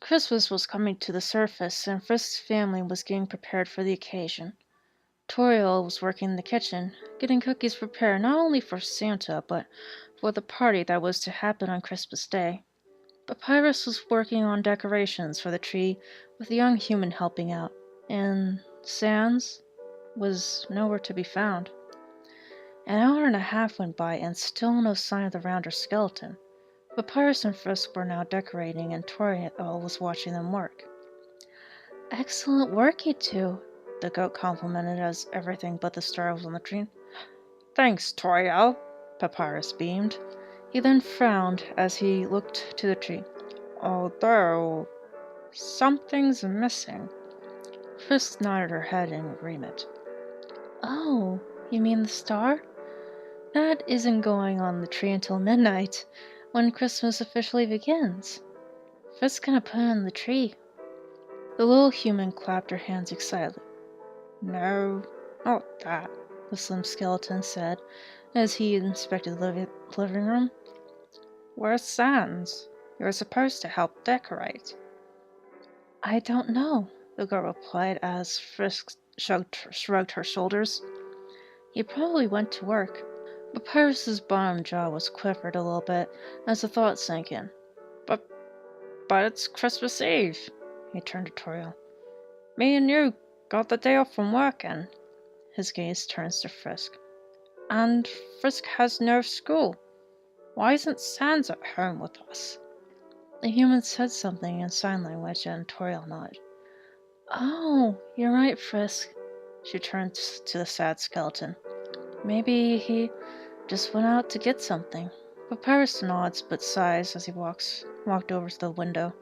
Christmas was coming to the surface, and Frisk's family was getting prepared for the occasion. Toriel was working in the kitchen, getting cookies prepared not only for Santa, but for the party that was to happen on Christmas Day. Papyrus was working on decorations for the tree, with a young human helping out, and Sans was nowhere to be found. An hour and a half went by, and still no sign of the rounder skeleton. Papyrus and Frisk were now decorating, and Toriel was watching them work. Excellent work, you two, the goat complimented as everything but the star was on the tree. Thanks, Toriel, Papyrus beamed. He then frowned as he looked to the tree. Although, something's missing. Frisk nodded her head in agreement. Oh, you mean the star? That isn't going on the tree until midnight, when Christmas officially begins. Frisk's gonna put it on the tree. The little human clapped her hands excitedly. No, not that, the slim skeleton said as he inspected the living room. Where's Sans? You're supposed to help decorate. I don't know, the girl replied as Frisk shrugged her shoulders. He probably went to work. Papyrus's bottom jaw was quivered a little bit as the thought sank in. But it's Christmas Eve, he turned to Toriel. Me and you got the day off from working. His gaze turns to Frisk. And Frisk has no school. Why isn't Sans at home with us? The human said something in sign language and Toriel nodded. Oh, you're right, Frisk. She turned to the sad skeleton. Maybe he just went out to get something. Papyrus nods but sighs as he walked over to the window,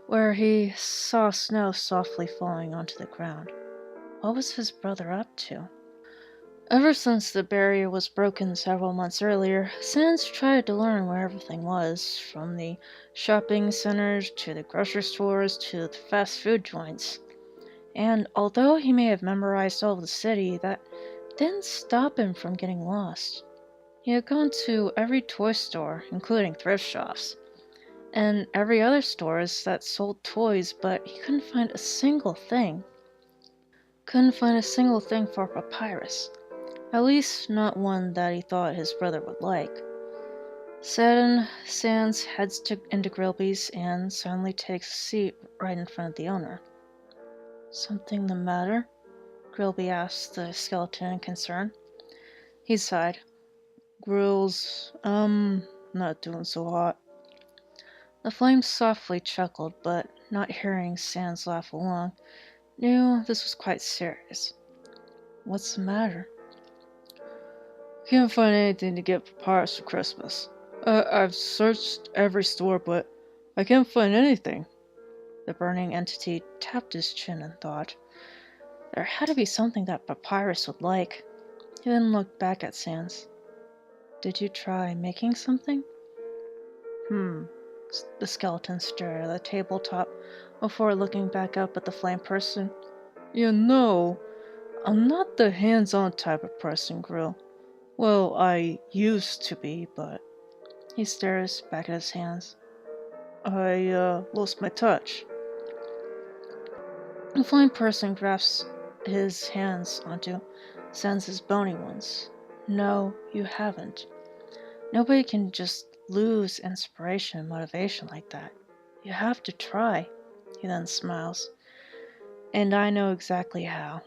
where he saw snow softly falling onto the ground. What was his brother up to? Ever since the barrier was broken several months earlier, Sans tried to learn where everything was, from the shopping centers to the grocery stores to the fast food joints. And although he may have memorized all of the city, that didn't stop him from getting lost. He had gone to every toy store, including thrift shops, and every other stores that sold toys, but he couldn't find a single thing. Couldn't find a single thing for Papyrus. At least not one that he thought his brother would like. Saddened, Sans heads into Grillby's and suddenly takes a seat right in front of the owner. Something the matter? Grillby asked the skeleton in concern. He sighed. Grills, not doing so hot. The flame softly chuckled, but not hearing Sans laugh along, knew this was quite serious. What's the matter? Can't find anything to get Papyrus for Christmas. I've searched every store, but I can't find anything. The burning entity tapped his chin and thought. There had to be something that Papyrus would like. He then looked back at Sans. Did you try making something? The skeleton stared at the tabletop before looking back up at the flame person. You know, I'm not the hands-on type of person, Grill. Well, I used to be, but... He stares back at his hands. I lost my touch. The flame person grasps his hands onto Sans's bony ones. No, you haven't. Nobody can just lose inspiration and motivation like that. You have to try. He then smiles. And I know exactly how.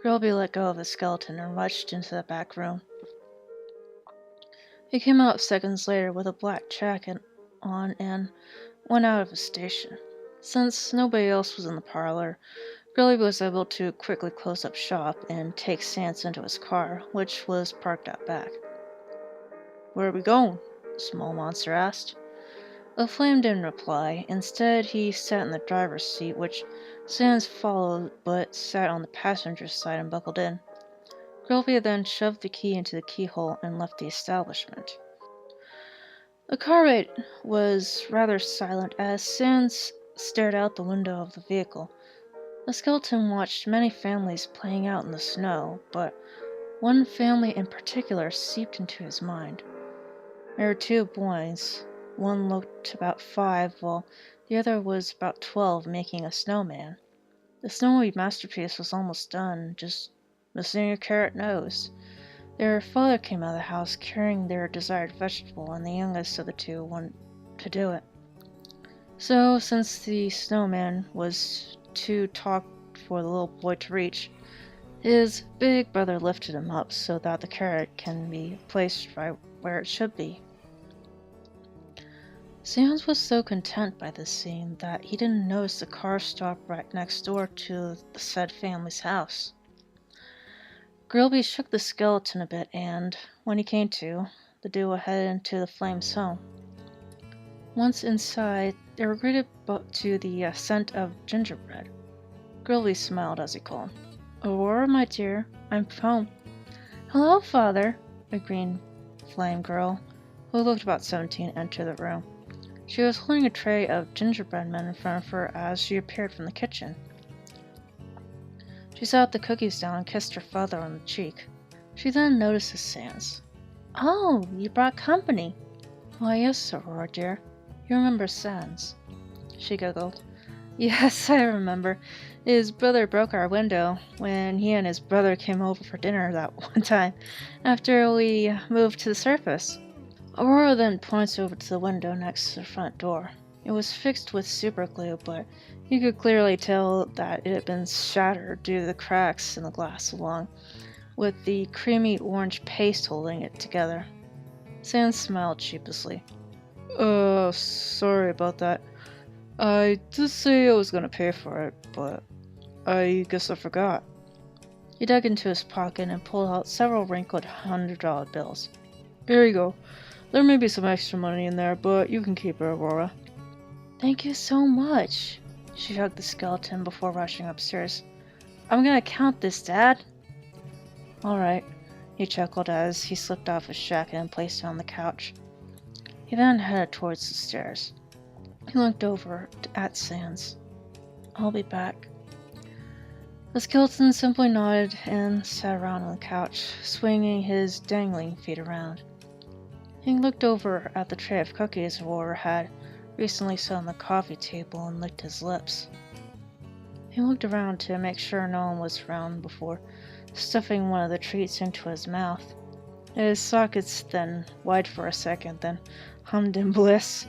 Grillby let go of the skeleton and rushed into the back room. He came out seconds later with a black jacket on and went out of his station. Since nobody else was in the parlor, Grillby was able to quickly close up shop and take Sans into his car, which was parked out back. Where are we going? The small monster asked. The flame didn't reply. Instead, he sat in the driver's seat, which Sans followed but sat on the passenger's side and buckled in. Grillby then shoved the key into the keyhole and left the establishment. The car ride was rather silent as Sans stared out the window of the vehicle. The skeleton watched many families playing out in the snow, but one family in particular seeped into his mind. There were two boys. One looked about 5, while The other was about 12 making a snowman. The snowy masterpiece was almost done, just missing a carrot nose. Their father came out of the house carrying their desired vegetable, and the youngest of the two wanted to do it. So, since the snowman was too tall for the little boy to reach, his big brother lifted him up so that the carrot can be placed right where it should be. Sans was so content by this scene that he didn't notice the car stop right next door to the said family's house. Grillby shook the skeleton a bit, and when he came to, the duo headed into the flames' home. Once inside, they were greeted to the scent of gingerbread. Grillby smiled as he called, "Aurora, my dear, I'm home." "Hello, Father," a green flame girl, who looked about 17, entered the room. She was holding a tray of gingerbread men in front of her as she appeared from the kitchen. She set the cookies down and kissed her father on the cheek. She then noticed Sans. "Oh, you brought company." "Why, yes, Aurora, dear. You remember Sans?" She giggled. "Yes, I remember. His brother broke our window when he and his brother came over for dinner that one time, after we moved to the surface." Aurora then points over to the window next to the front door. It was fixed with super glue, but you could clearly tell that it had been shattered due to the cracks in the glass, along with the creamy orange paste holding it together. Sans smiled sheepishly. Sorry about that. I did say I was gonna pay for it, but I guess I forgot." He dug into his pocket and pulled out several wrinkled $100 bills. "Here you go. There may be some extra money in there, but you can keep it, Aurora." "Thank you so much." She hugged the skeleton before rushing upstairs. "I'm gonna count this, Dad." "All right," he chuckled as he slipped off his jacket and placed it on the couch. He then headed towards the stairs. He looked over at Sans. "I'll be back." The skeleton simply nodded and sat around on the couch, swinging his dangling feet around. He looked over at the tray of cookies Aurora had recently set on the coffee table and licked his lips. He looked around to make sure no one was around before stuffing one of the treats into his mouth. His sockets then wide for a second, then hummed in bliss.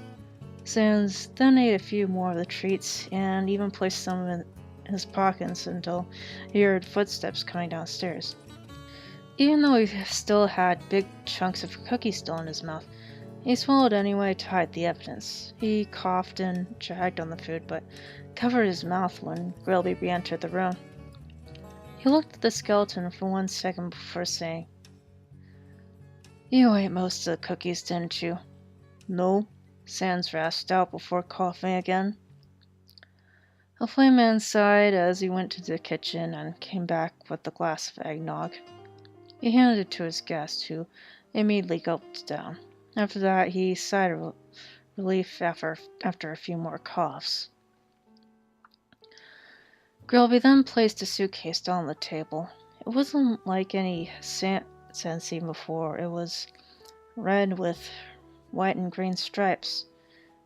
Sans then ate a few more of the treats and even placed some in his pockets until he heard footsteps coming downstairs. Even though he still had big chunks of cookie still in his mouth, he swallowed anyway to hide the evidence. He coughed and dragged on the food, but covered his mouth when Grillby re-entered the room. He looked at the skeleton for 1 second before saying, "You ate most of the cookies, didn't you?" "No," Sans rasped out before coughing again. The flame man sighed as he went to the kitchen and came back with a glass of eggnog. He handed it to his guest, who immediately gulped it down. After that, he sighed of relief after a few more coughs. Grillby then placed a suitcase down on the table. It wasn't like any Sans seen before. It was red with white and green stripes.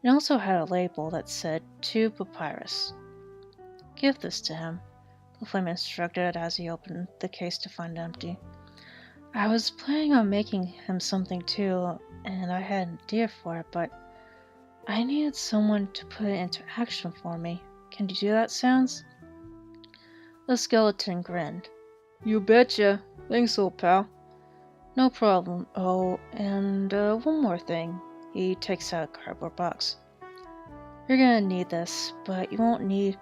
It also had a label that said, "To Papyrus." "Give this to him," the flame instructed as he opened the case to find it empty. "I was planning on making him something too, and I had an idea for it, but I needed someone to put it into action for me. Can you do that, Sans?" The skeleton grinned. "You betcha. Thanks, old pal." "No problem. Oh, and one more thing." He takes out a cardboard box. "You're gonna need this, but you won't need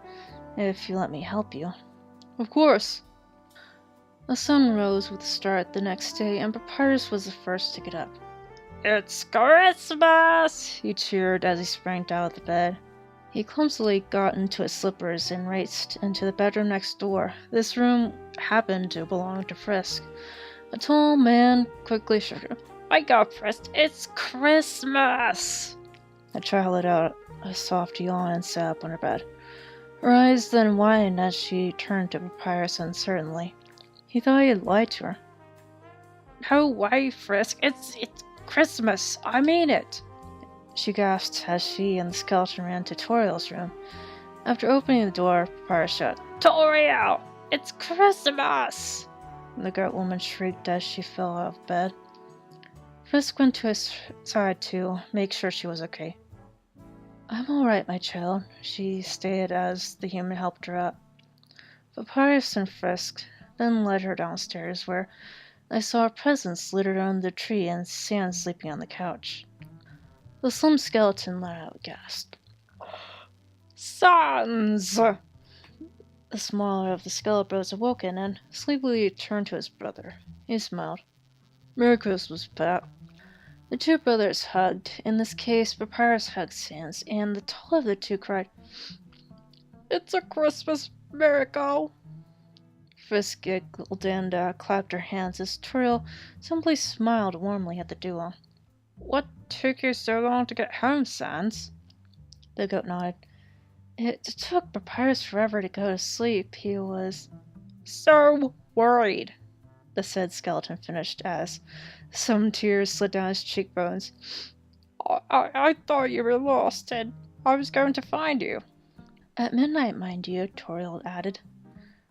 it if you let me help you." "Of course." The sun rose with a start the next day, and Papyrus was the first to get up. "It's Christmas!" he cheered as he sprang out of the bed. He clumsily got into his slippers and raced into the bedroom next door. This room happened to belong to Frisk. A tall man quickly shook him. "Wake up, Frisk! It's Christmas!" The child let out a soft yawn and sat up on her bed. Her eyes then widened as she turned to Papyrus uncertainly. He thought he had lied to her. "No way, Frisk. It's Christmas. I mean it." she gasped as she and the skeleton ran to Toriel's room. After opening the door, Papyrus shouted, "Toriel! It's Christmas!" The goat woman shrieked as she fell out of bed. Frisk went to his side to make sure she was okay. "I'm all right, my child," she stated as the human helped her up. Papyrus and Frisk then led her downstairs, where they saw a presents littered under the tree and Sans sleeping on the couch. The slim skeleton let out a gasp. "Sans!" The smaller of the skeleton was awoken and sleepily turned to his brother. He smiled. "Merry Christmas, Pap." The two brothers hugged. In this case, Papyrus hugged Sans, and the taller of the two cried, "It's a Christmas miracle!" Frisk giggled and clapped her hands as Toriel simply smiled warmly at the duo. "What took you so long to get home, Sans?" The goat nodded. "It took Papyrus forever to go to sleep. He was so worried," the said skeleton finished as some tears slid down his cheekbones. I thought you were lost, and I was going to find you." "At midnight, mind you," Toriel added.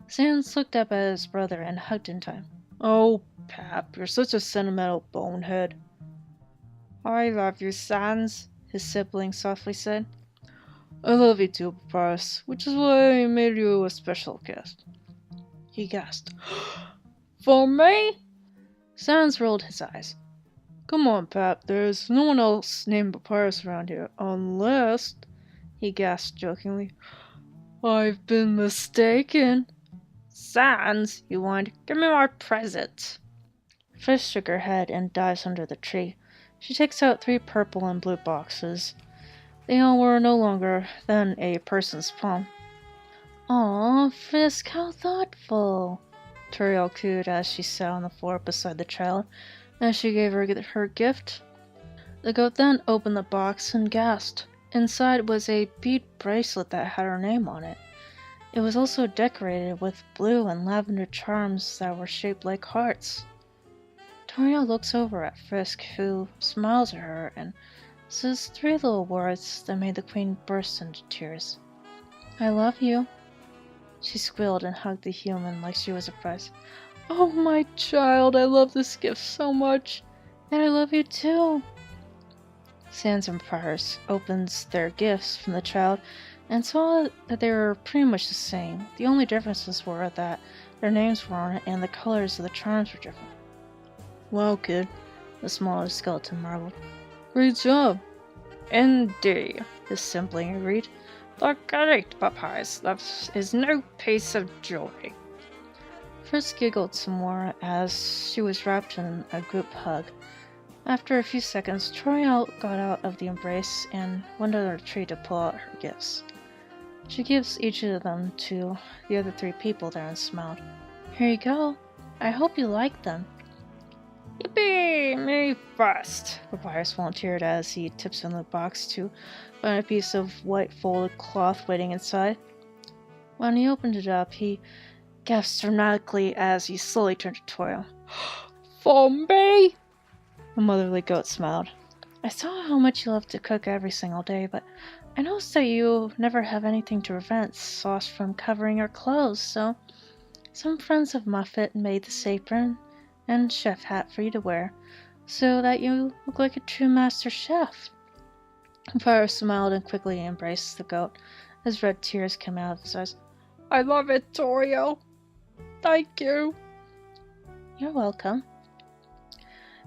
Sans looked up at his brother and hugged in time. "Oh, Pap, you're such a sentimental bonehead." "I love you, Sans," his sibling softly said. "I love you too, Papyrus, which is why I made you a special gift." He gasped. "For me?" Sans rolled his eyes. "Come on, Pap, there's no one else named Papyrus around here, unless," he gasped jokingly, "I've been mistaken." "Sans," he whined, "give me my present." Frisk shook her head and dives under the tree. She takes out 3 purple and blue boxes. They all were no longer than a person's palm. "Aw, Frisk, how thoughtful!" Toriel cooed as she sat on the floor beside the child as she gave her gift. The goat then opened the box and gasped. Inside was a bead bracelet that had her name on it. It was also decorated with blue and lavender charms that were shaped like hearts. Toriel looks over at Frisk, who smiles at her and says 3 little words that made the queen burst into tears. "I love you." She squealed and hugged the human like she was a prize. "Oh, my child, I love this gift so much. And I love you too." Sans and Papyrus opened their gifts from the child and saw that they were pretty much the same. The only differences were that their names were on it and the colors of the charms were different. "Wow, kid," the smaller skeleton marveled. "Great job." "Indeed," his sibling agreed. "The great Papyrus is no piece of joy." Frisk giggled some more as she was wrapped in a group hug. After a few seconds, Toriel got out of the embrace and went under the tree to pull out her gifts. She gives each of them to the other 3 people there and smiled. "Here you go. I hope you like them." "Yippee! Me first!" Papyrus volunteered as he tips in the box to find a piece of white folded cloth waiting inside. When he opened it up, he gasped dramatically as he slowly turned to Toriel. "For me?" The motherly goat smiled. "I saw how much you love to cook every single day, but I noticed that you never have anything to prevent sauce from covering your clothes, so some friends of Muffet made this apron and chef hat for you to wear, so that you look like a true master chef." Papyrus smiled and quickly embraced the goat as red tears came out of his eyes. "I love it, Toriel. Thank you." "You're welcome."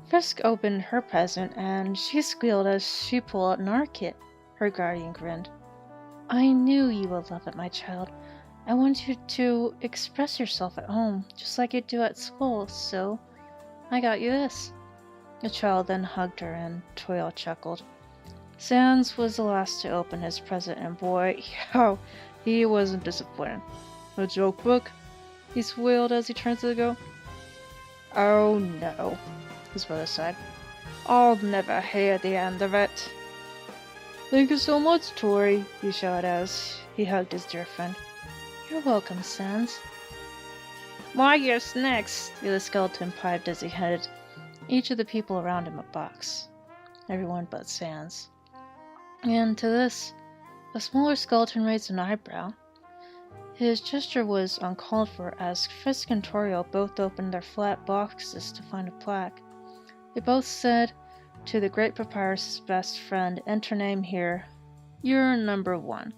Frisk opened her present and she squealed as she pulled out an art kit. Her guardian grinned. "I knew you would love it, my child. I want you to express yourself at home, just like you do at school, so I got you this." The child then hugged her and Toriel chuckled. Sans was the last to open his present, and boy, how he wasn't disappointed. "A joke book?" he squealed as he turned to the goat. "Oh no," his brother sighed. "I'll never hear the end of it." "Thank you so much, Tori," he shouted as he hugged his dear friend. "You're welcome, Sans." "My gift's next," the skeleton piped as he handed each of the people around him a box. Everyone but Sans. And to this, the smaller skeleton raised an eyebrow. His gesture was uncalled for as Frisk and Toriel both opened their flat boxes to find a plaque. They both said to the great Papyrus' best friend, "Enter name here. You're number 1."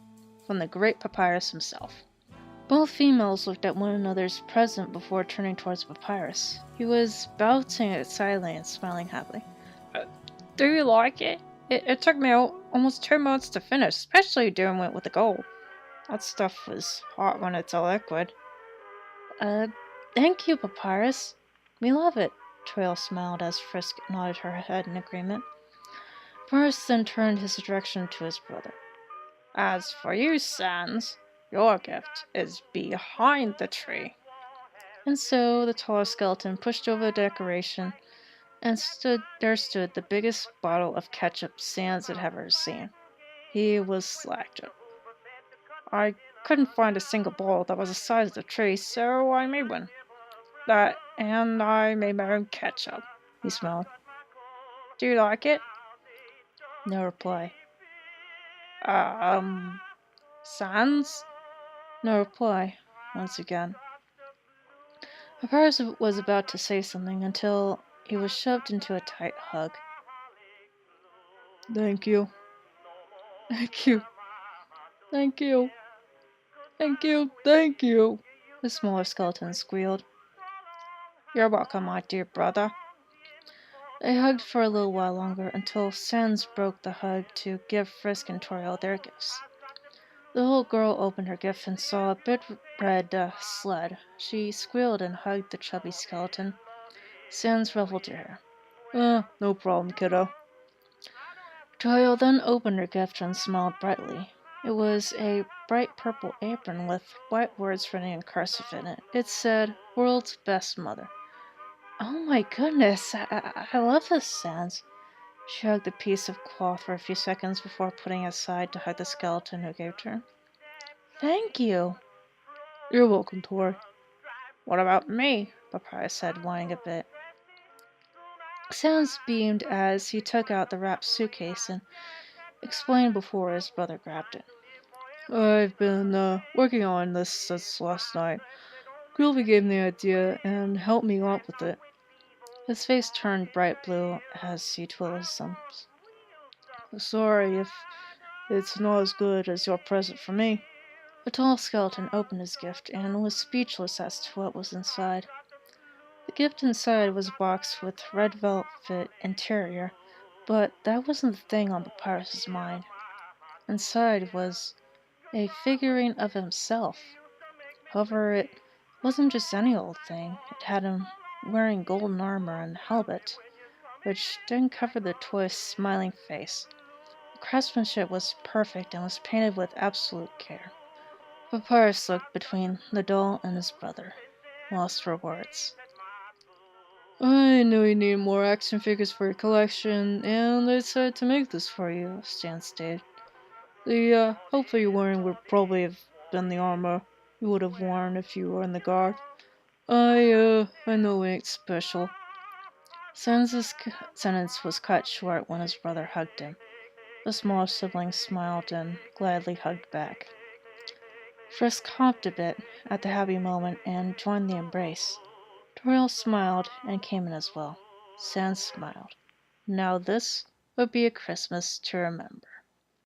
From the great Papyrus himself. Both females looked at one another's present before turning towards Papyrus. He was bouncing excitedly and smiling happily. Do you like it? It took me almost 2 months to finish, especially doing it with the gold. That stuff was hot when it's a liquid. Thank you, Papyrus. We love it. Trail smiled as Frisk nodded her head in agreement. Papyrus then turned his direction to his brother. As for you, Sans, your gift is behind the tree. And so the taller skeleton pushed over the decoration, and stood the biggest bottle of ketchup Sans had ever seen. He was slacked up. I couldn't find a single bottle that was the size of the tree, so I made one. And I made my own ketchup. He smiled. Do you like it? No reply. Sans? No reply, once again. Papyrus was about to say something until he was shoved into a tight hug. Thank you. Thank you. Thank you. Thank you. Thank you. The smaller skeleton squealed. You're welcome, my dear brother. They hugged for a little while longer until Sans broke the hug to give Frisk and Toriel their gifts. The little girl opened her gift and saw a big red sled. She squealed and hugged the chubby skeleton. Sans ruffled her hair. No problem, kiddo. Toriel then opened her gift and smiled brightly. It was a bright purple apron with white words written in cursive in it. It said, "World's Best Mother." Oh my goodness, I love this, Sans. She hugged the piece of cloth for a few seconds before putting it aside to hug the skeleton who gave it to her. Thank you. You're welcome, Tori. What about me? Papyrus said, whining a bit. Sans beamed as he took out the wrapped suitcase and explained before his brother grabbed it. I've been working on this since last night. Grillby gave me the idea and helped me up with it. His face turned bright blue as he twiddled his thumbs. Sorry if it's not as good as your present for me. The tall skeleton opened his gift and was speechless as to what was inside. The gift inside was a box with red velvet interior, but that wasn't the thing on Papyrus's mind. Inside was a figurine of himself. However, it wasn't just any old thing. It had him wearing golden armor and helmet, which didn't cover the toy's smiling face. The craftsmanship was perfect and was painted with absolute care. Papyrus looked between the doll and his brother, lost for words. I knew you needed more action figures for your collection, and I decided to make this for you, Stan stated. The outfit you're wearing would probably have been the armor you would have worn if you were in the guard. I know it ain't special. Sans' sentence was cut short when his brother hugged him. The smaller sibling smiled and gladly hugged back. Frisk hopped a bit at the happy moment and joined the embrace. Toriel smiled and came in as well. Sans smiled. Now this would be a Christmas to remember.